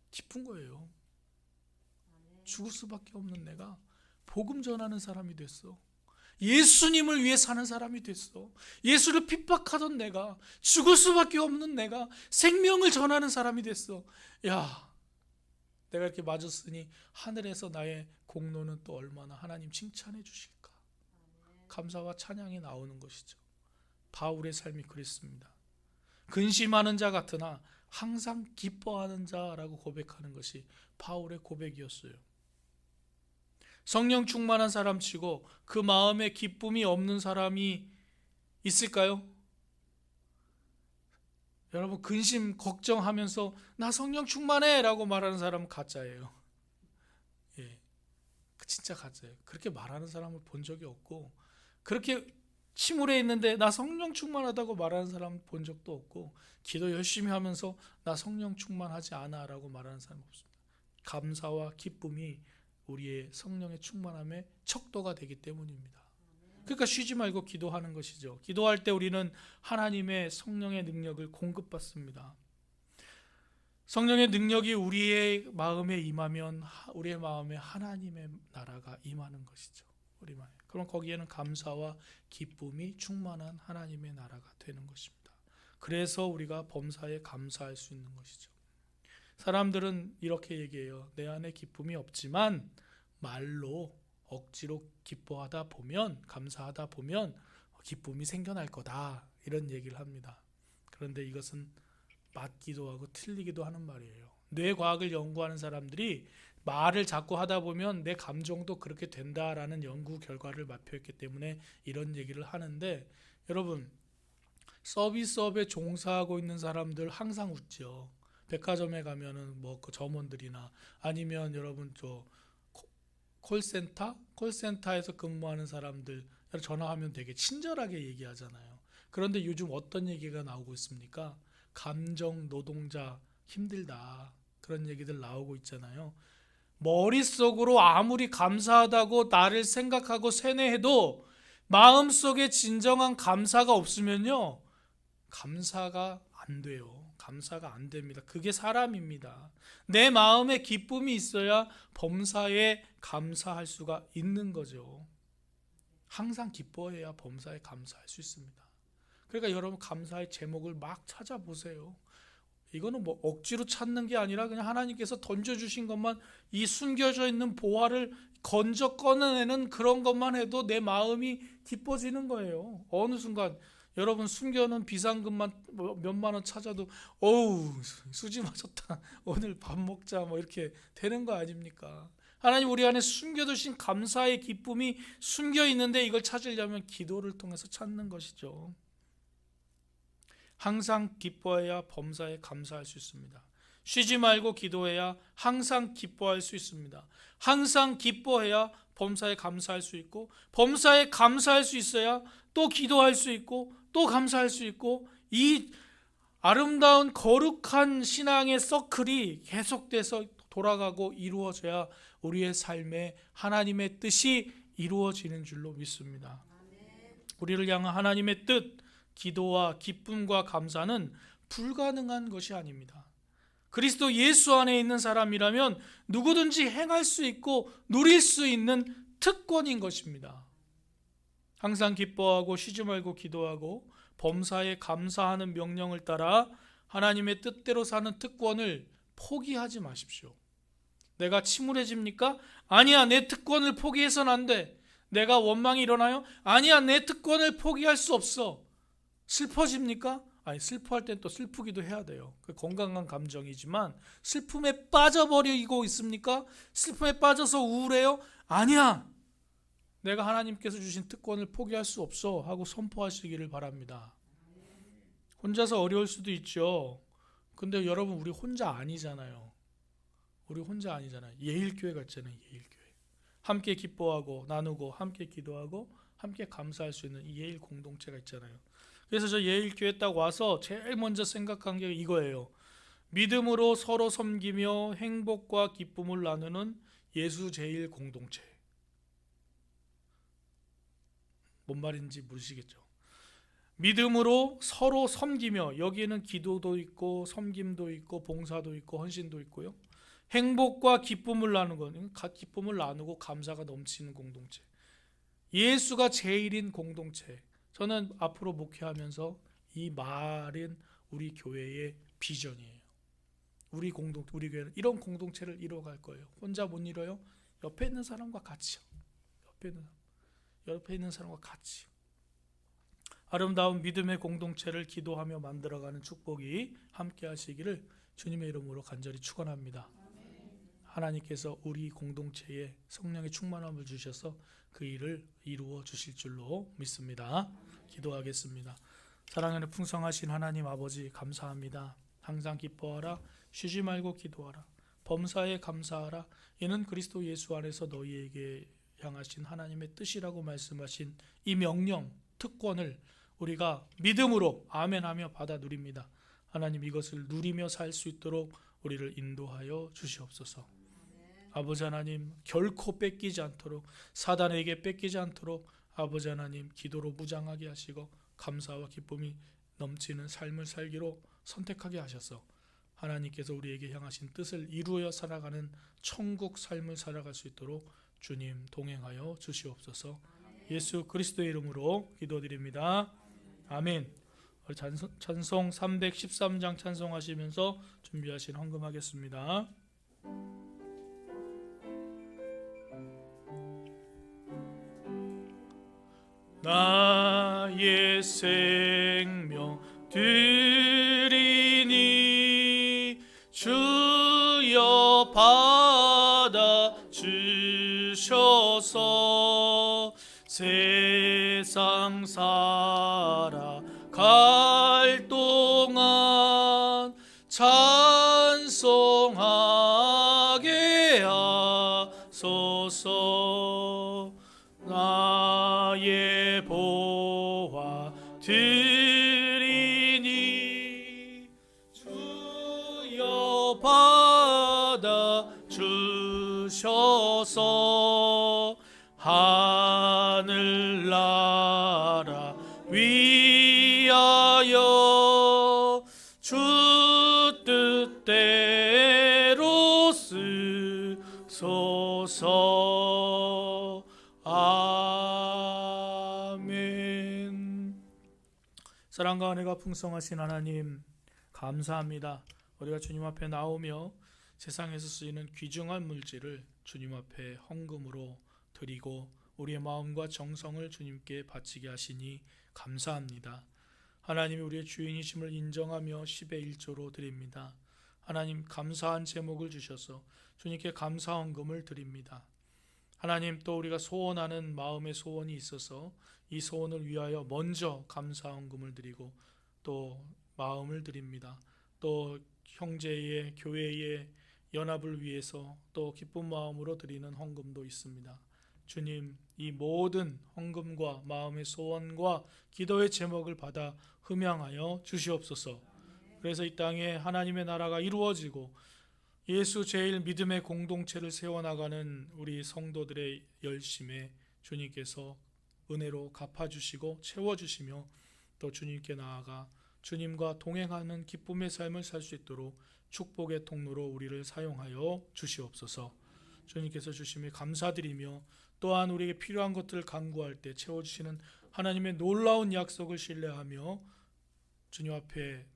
기쁜 거예요. 죽을 수밖에 없는 내가 복음 전하는 사람이 됐어. 예수님을 위해 사는 사람이 됐어. 예수를 핍박하던 내가, 죽을 수밖에 없는 내가 생명을 전하는 사람이 됐어. 야, 내가 이렇게 맞았으니 하늘에서 나의 공로는 또 얼마나 하나님 칭찬해 주실까. 감사와 찬양이 나오는 것이죠. 바울의 삶이 그랬습니다. 근심하는 자 같으나 항상 기뻐하는 자라고 고백하는 것이 바울의 고백이었어요. 성령 충만한 사람 치고 그 마음에 기쁨이 없는 사람이 있을까요? 여러분 근심 걱정하면서 나 성령 충만해 라고 말하는 사람은 가짜예요. 예, 진짜 가짜예요. 그렇게 말하는 사람을 본 적이 없고, 그렇게 침울해 있는데 나 성령 충만하다고 말하는 사람 본 적도 없고, 기도 열심히 하면서 나 성령 충만하지 않아 라고 말하는 사람 없습니다. 감사와 기쁨이 우리의 성령의 충만함의 척도가 되기 때문입니다. 그러니까 쉬지 말고 기도하는 것이죠. 기도할 때 우리는 하나님의 성령의 능력을 공급받습니다. 성령의 능력이 우리의 마음에 임하면 우리의 마음에 하나님의 나라가 임하는 것이죠. 우리 마음에. 그럼 거기에는 감사와 기쁨이 충만한 하나님의 나라가 되는 것입니다. 그래서 우리가 범사에 감사할 수 있는 것이죠. 사람들은 이렇게 얘기해요. 내 안에 기쁨이 없지만 말로 억지로 기뻐하다 보면, 감사하다 보면 기쁨이 생겨날 거다, 이런 얘기를 합니다. 그런데 이것은 맞기도 하고 틀리기도 하는 말이에요. 뇌과학을 연구하는 사람들이 말을 자꾸 하다 보면 내 감정도 그렇게 된다라는 연구 결과를 발표했기 때문에 이런 얘기를 하는데, 여러분 서비스업에 종사하고 있는 사람들 항상 웃죠. 백화점에 가면은 뭐 그 점원들이나 아니면 여러분 저 콜센터에서 근무하는 사람들 전화하면 되게 친절하게 얘기하잖아요. 그런데 요즘 어떤 얘기가 나오고 있습니까? 감정 노동자 힘들다, 그런 얘기들 나오고 있잖아요. 머릿속으로 아무리 감사하다고 나를 생각하고 세뇌해도 마음속에 진정한 감사가 없으면요, 감사가 안 돼요. 감사가 안 됩니다. 그게 사람입니다. 내 마음에 기쁨이 있어야 범사에 감사할 수가 있는 거죠. 항상 기뻐해야 범사에 감사할 수 있습니다. 그러니까 여러분 감사의 제목을 막 찾아보세요. 이거는 뭐 억지로 찾는 게 아니라 그냥 하나님께서 던져주신 것만, 이 숨겨져 있는 보화를 건져 꺼내는 그런 것만 해도 내 마음이 기뻐지는 거예요. 어느 순간 여러분 숨겨놓은 비상금만 몇만 원 찾아도 어우 수지 맞았다, 오늘 밥 먹자, 뭐 이렇게 되는 거 아닙니까? 하나님 우리 안에 숨겨두신 감사의 기쁨이 숨겨 있는데 이걸 찾으려면 기도를 통해서 찾는 것이죠. 항상 기뻐해야 범사에 감사할 수 있습니다. 쉬지 말고 기도해야 항상 기뻐할 수 있습니다. 항상 기뻐해야 범사에 감사할 수 있고, 범사에 감사할 수 있어야 또 기도할 수 있고 또 감사할 수 있고, 이 아름다운 거룩한 신앙의 서클이 계속돼서 돌아가고 이루어져야 우리의 삶에 하나님의 뜻이 이루어지는 줄로 믿습니다. 우리를 향한 하나님의 뜻, 기도와 기쁨과 감사는 불가능한 것이 아닙니다. 그리스도 예수 안에 있는 사람이라면 누구든지 행할 수 있고 누릴 수 있는 특권인 것입니다. 항상 기뻐하고 쉬지 말고 기도하고 범사에 감사하는 명령을 따라 하나님의 뜻대로 사는 특권을 포기하지 마십시오. 내가 침울해집니까? 아니야, 내 특권을 포기해서는 안 돼. 내가 원망이 일어나요? 아니야, 내 특권을 포기할 수 없어. 슬퍼집니까? 아니, 슬퍼할 땐 또 슬프기도 해야 돼요. 그 건강한 감정이지만 슬픔에 빠져버리고 있습니까? 슬픔에 빠져서 우울해요? 아니야, 내가 하나님께서 주신 특권을 포기할 수 없어 하고 선포하시기를 바랍니다. 혼자서 어려울 수도 있죠. 근데 여러분 우리 혼자 아니잖아요. 우리 혼자 아니잖아요. 예일교회가 있잖아요. 예일교회. 함께 기뻐하고 나누고 함께 기도하고 함께 감사할 수 있는 이 예일 공동체가 있잖아요. 그래서 저 예일교회 딱 와서 제일 먼저 생각한 게 이거예요. 믿음으로 서로 섬기며 행복과 기쁨을 나누는 예수 제일 공동체. 뭔 말인지 모르시겠죠? 믿음으로 서로 섬기며, 여기에는 기도도 있고 섬김도 있고 봉사도 있고 헌신도 있고요. 행복과 기쁨을 나누고, 기쁨을 나누고 감사가 넘치는 공동체. 예수가 제일인 공동체. 저는 앞으로 목회하면서 이 말은 우리 교회의 비전이에요. 우리 교회는 이런 공동체를 이루어갈 거예요. 혼자 못 이뤄요. 옆에 있는 사람과 같이요. 옆에 있는 사람과 같이 아름다운 믿음의 공동체를 기도하며 만들어가는 축복이 함께 하시기를 주님의 이름으로 간절히 축원합니다. 하나님께서 우리 공동체에 성령의 충만함을 주셔서 그 일을 이루어 주실 줄로 믿습니다. 기도하겠습니다. 사랑하는 풍성하신 하나님 아버지 감사합니다. 항상 기뻐하라, 쉬지 말고 기도하라, 범사에 감사하라. 이는 그리스도 예수 안에서 너희에게 향하신 하나님의 뜻이라고 말씀하신 이 명령, 특권을 우리가 믿음으로 아멘하며 받아 누립니다. 하나님, 이것을 누리며 살 수 있도록 우리를 인도하여 주시옵소서. 아버지 하나님, 결코 뺏기지 않도록, 사단에게 뺏기지 않도록 아버지 하나님 기도로 무장하게 하시고 감사와 기쁨이 넘치는 삶을 살기로 선택하게 하셔서 하나님께서 우리에게 향하신 뜻을 이루어 살아가는 천국 삶을 살아갈 수 있도록 주님 동행하여 주시옵소서. 예수 그리스도의 이름으로 기도드립니다. 아멘. 우리 찬송 313장 찬송하시면서 준비하신 헌금하겠습니다. 나의 생명 드리니 주여 받아 주셔서 세상 살아갈 동안 찬송하게 하소서. 나의 보화 드리니 주여 받아 주셔서 하늘나라 위하여 주 뜻대로 쓰소서. 아멘. 사랑과 은혜가 풍성하신 하나님 감사합니다. 우리가 주님 앞에 나오며 세상에서 쓰이는 귀중한 물질을 주님 앞에 헌금으로 드리고 우리의 마음과 정성을 주님께 바치게 하시니 감사합니다. 하나님이 우리의 주인이심을 인정하며 10의 1조로 드립니다. 하나님, 감사한 제목을 주셔서 주님께 감사 헌금을 드립니다. 하나님, 또 우리가 소원하는 마음의 소원이 있어서 이 소원을 위하여 먼저 감사 헌금을 드리고 또 마음을 드립니다. 또 형제의 교회의 연합을 위해서 또 기쁜 마음으로 드리는 헌금도 있습니다. 주님, 이 모든 헌금과 마음의 소원과 기도의 제목을 받아 흠양하여 주시옵소서. 그래서 이 땅에 하나님의 나라가 이루어지고 예수 제일 믿음의 공동체를 세워나가는 우리 성도들의 열심에 주님께서 은혜로 갚아주시고 채워주시며 또 주님께 나아가 주님과 동행하는 기쁨의 삶을 살 수 있도록 축복의 통로로 우리를 사용하여 주시옵소서. 주님께서 주심에 감사드리며 또한 우리에게 필요한 것들을 간구할 때 채워주시는 하나님의 놀라운 약속을 신뢰하며 주님 앞에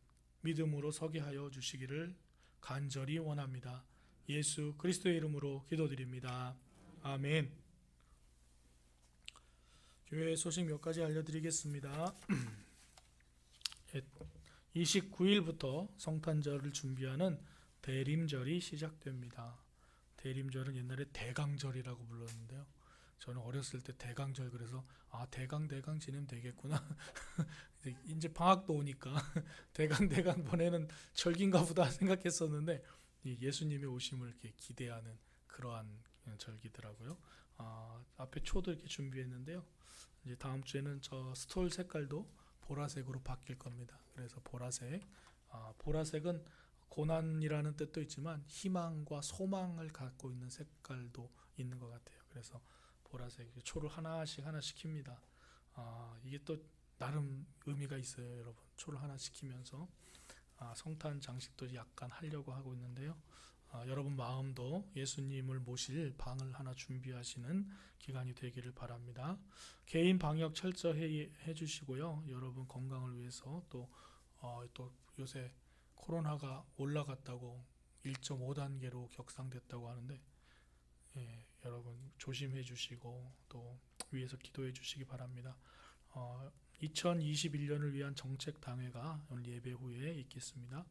믿음으로 서게 하여 주시기를 간절히 원합니다. 예수 그리스도의 이름으로 기도드립니다. 아멘. 교회 소식 몇 가지 알려드리겠습니다. 29일부터 성탄절을 준비하는 대림절이 시작됩니다. 대림절은 옛날에 대강절이라고 불렀는데요. 저는 어렸을 때 대강절 그래서 대강 지내면 되겠구나. 이제 방학도 오니까 대강 보내는 절기인가 보다 생각했었는데 예수님의 오심을 이렇게 기대하는 그러한 절기더라고요. 앞에 초도 이렇게 준비했는데요. 이제 다음 주에는 저 스톨 색깔도 보라색으로 바뀔 겁니다. 그래서 보라색, 보라색은 고난이라는 뜻도 있지만 희망과 소망을 갖고 있는 색깔도 있는 것 같아요. 그래서 보라색 초를 하나씩 킵니다. 이게 또 나름 의미가 있어요, 여러분. 초를 하나 시키면서 성탄 장식도 약간 하려고 하고 있는데요. 여러분 마음도 예수님을 모실 방을 하나 준비하시는 기간이 되기를 바랍니다. 개인 방역 철저히 해주시고요. 여러분 건강을 위해서 또 요새 코로나가 올라갔다고 1.5단계로 격상됐다고 하는데 여러분 조심해 주시고 또 위에서 기도해 주시기 바랍니다. 2021년을 위한 정책 당회가 오늘 예배 후에 있겠습니다.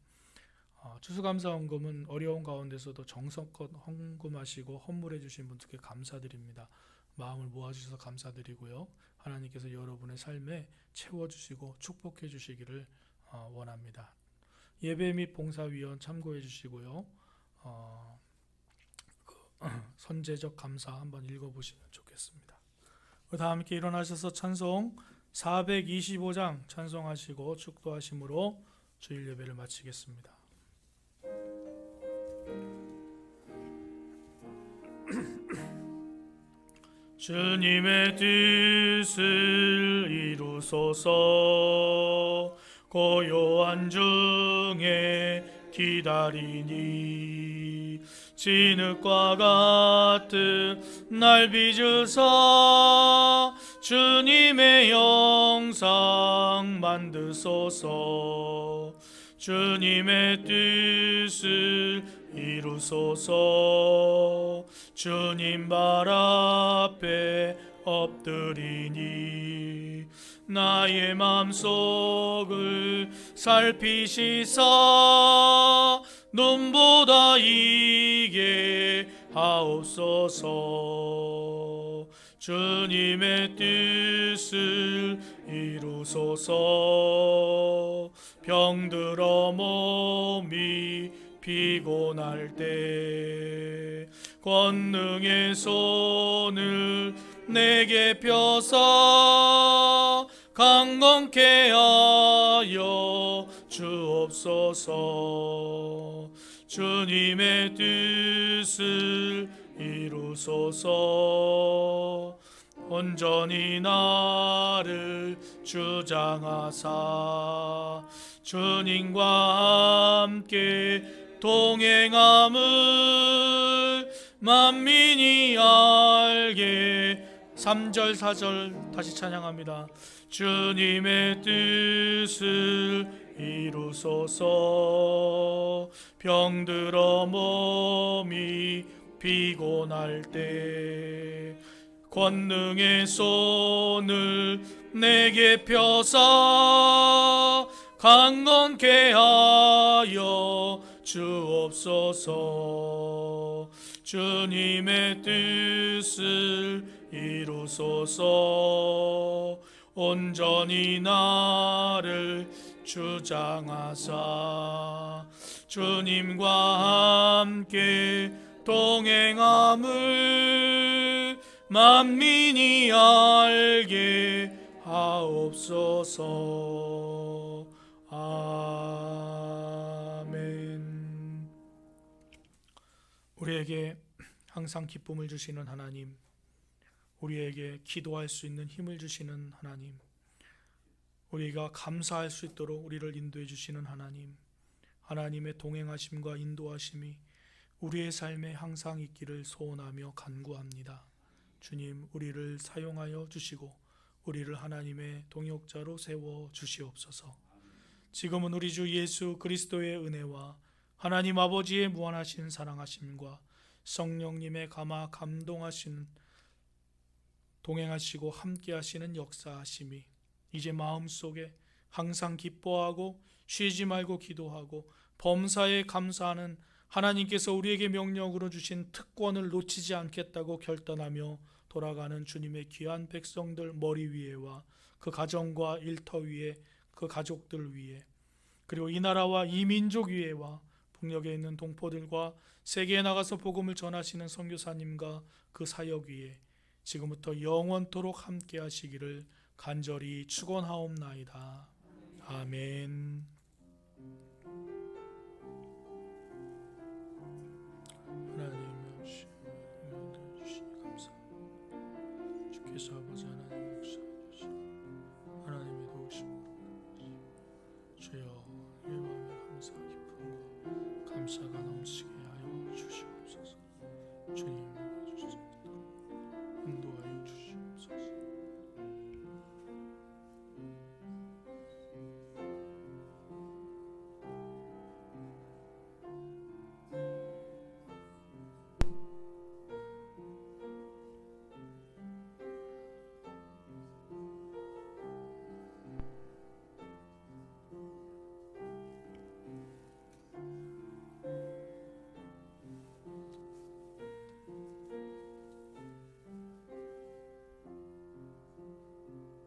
추수감사 헌금은 어려운 가운데서도 정성껏 헌금하시고 헌물해 주신 분들께 감사드립니다. 마음을 모아주셔서 감사드리고요. 하나님께서 여러분의 삶에 채워주시고 축복해 주시기를 원합니다. 예배 및 봉사위원 참고해 주시고요. 선제적 감사 한번 읽어보시면 좋겠습니다. 다 함께 일어나셔서 찬송 425장 찬송하시고 축도하심으로 주일 예배를 마치겠습니다. 주님의 뜻을 이루소서. 고요한 중에 기다리니 진흙과 같은 날 빚으사 주님의 영상 만드소서. 주님의 뜻을 이루소서. 주님 발 앞에 엎드리니 나의 맘속을 살피시사 눈보다 이게 하옵소서. 주님의 뜻을 이루소서. 병들어 몸이 피곤할 때 권능의 손을 내게 펴사 강건케 하여 주옵소서. 주님의 뜻을 이루소서. 온전히 나를 주장하사 주님과 함께 동행함을 만민이 알게. 3절 4절 다시 찬양합니다. 주님의 뜻을 이루소서. 병들어 몸이 피곤할 때 권능의 손을 내게 펴사 강건케 하여 주옵소서. 주님의 뜻을 이루소서. 온전히 나를 주장하사 주님과 함께 동행함을 만민이 알게 하옵소서. 아멘. 우리에게 항상 기쁨을 주시는 하나님, 우리에게 기도할 수 있는 힘을 주시는 하나님, 우리가 감사할 수 있도록 우리를 인도해 주시는 하나님, 하나님의 동행하심과 인도하심이 우리의 삶에 항상 있기를 소원하며 간구합니다. 주님, 우리를 사용하여 주시고 우리를 하나님의 동역자로 세워 주시옵소서. 지금은 우리 주 예수 그리스도의 은혜와 하나님 아버지의 무한하신 사랑하심과 성령님의 감화 감동하시는 동행하시고 함께하시는 역사하심이 이제 마음속에 항상 기뻐하고 쉬지 말고 기도하고 범사에 감사하는 하나님께서 우리에게 명령으로 주신 특권을 놓치지 않겠다고 결단하며 돌아가는 주님의 귀한 백성들 머리 위에와 그 가정과 일터 위에 그 가족들 위에 그리고 이 나라와 이 민족 위에와 북녘에 있는 동포들과 세계에 나가서 복음을 전하시는 선교사님과 그 사역 위에 지금부터 영원토록 함께 하시기를 간절히 축원하옵나이다. 아멘. 하나님 주시니 감사합니다. 주께서 아버지 하나님 역사하시고 하나님의 도우심으로 주여 내 마음에 감사 기쁨과 감사가 넘치게